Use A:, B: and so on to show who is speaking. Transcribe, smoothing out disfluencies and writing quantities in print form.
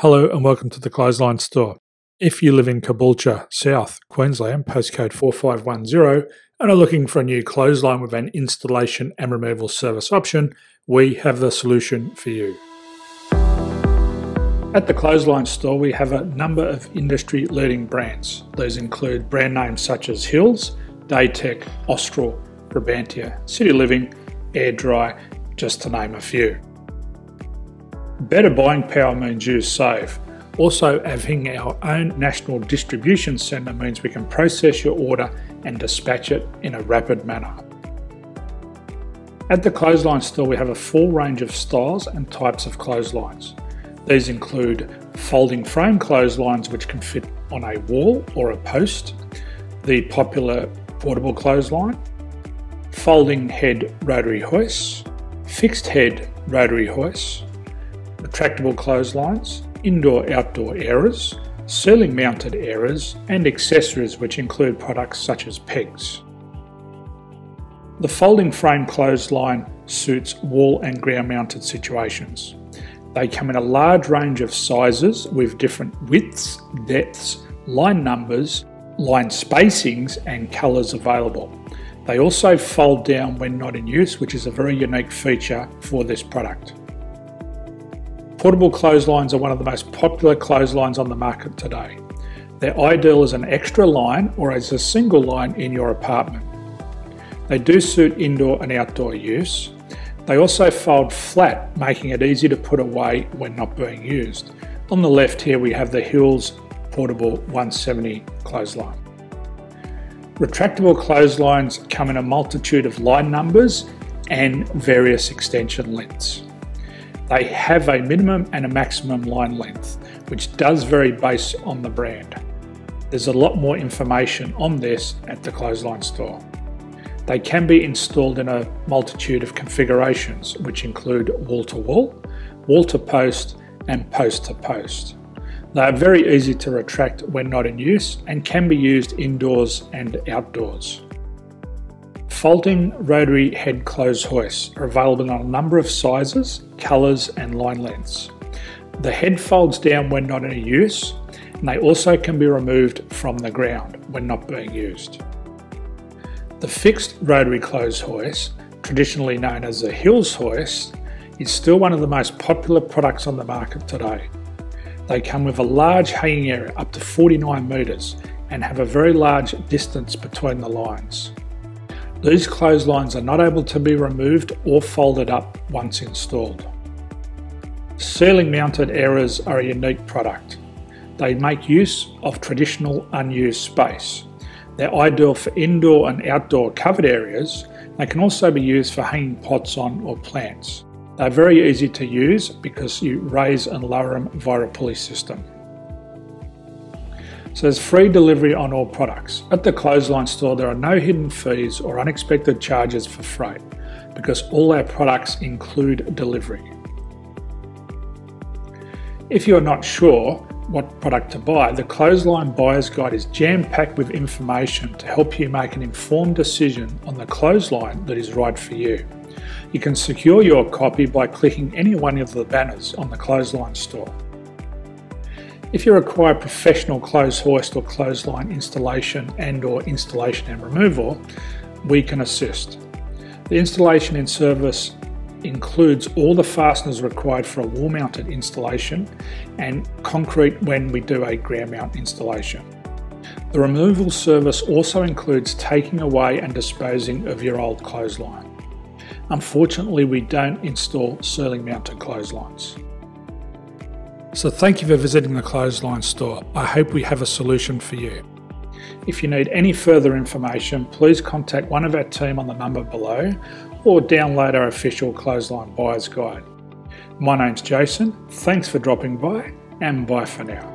A: Hello and welcome to the Clothesline Store. If you live in Caboolture, South Queensland, postcode 4510, and are looking for a new clothesline with an installation and removal service option, we have the solution for you. At the Clothesline Store, we have a number of industry-leading brands. These include brand names such as Hills, Daytech, Austral, Brabantia, City Living, Air Dry, just to name a few. Better buying power means you save. Also, having our own national distribution centre means we can process your order and dispatch it in a rapid manner. At the Clothesline Store, we have a full range of styles and types of clotheslines. These include folding frame clotheslines which can fit on a wall or a post, the popular portable clothesline, folding head rotary hoists, fixed head rotary hoists, retractable clotheslines, indoor-outdoor airers, ceiling mounted airers, and accessories which include products such as pegs. The folding frame clothesline suits wall and ground mounted situations. They come in a large range of sizes with different widths, depths, line numbers, line spacings and colours available. They also fold down when not in use, which is a very unique feature for this product. Portable clotheslines are one of the most popular clotheslines on the market today. They're ideal as an extra line or as a single line in your apartment. They do suit indoor and outdoor use. They also fold flat, making it easy to put away when not being used. On the left here we have the Hills Portable 170 clothesline. Retractable clotheslines come in a multitude of line numbers and various extension lengths. They have a minimum and a maximum line length, which does vary based on the brand. There's a lot more information on this at the Clothesline Store. They can be installed in a multitude of configurations, which include wall-to-wall, wall-to-post, and post-to-post. They are very easy to retract when not in use and can be used indoors and outdoors. Folding rotary head clothes hoists are available in a number of sizes, colours and line lengths. The head folds down when not in use, and they also can be removed from the ground when not being used. The fixed rotary clothes hoist, traditionally known as the Hills hoist, is still one of the most popular products on the market today. They come with a large hanging area up to 49 metres and have a very large distance between the lines. These clotheslines are not able to be removed or folded up once installed. Ceiling mounted airers are a unique product. They make use of traditional unused space. They're ideal for indoor and outdoor covered areas. They can also be used for hanging pots on or plants. They're very easy to use because you raise and lower them via a pulley system. So there's free delivery on all products. At the Clothesline Store, there are no hidden fees or unexpected charges for freight because all our products include delivery. If you're not sure what product to buy, the Clothesline Buyer's Guide is jam-packed with information to help you make an informed decision on the clothesline that is right for you. You can secure your copy by clicking any one of the banners on the Clothesline Store. If you require professional clothes hoist or clothesline installation and/or installation and removal, we can assist. The installation and service includes all the fasteners required for a wall-mounted installation and concrete when we do a ground mount installation. The removal service also includes taking away and disposing of your old clothesline. Unfortunately, we don't install ceiling mounted clotheslines. So thank you for visiting the Clothesline Store. I hope we have a solution for you. If you need any further information, please contact one of our team on the number below or download our official Clothesline Buyer's Guide. My name's Jason, thanks for dropping by and bye for now.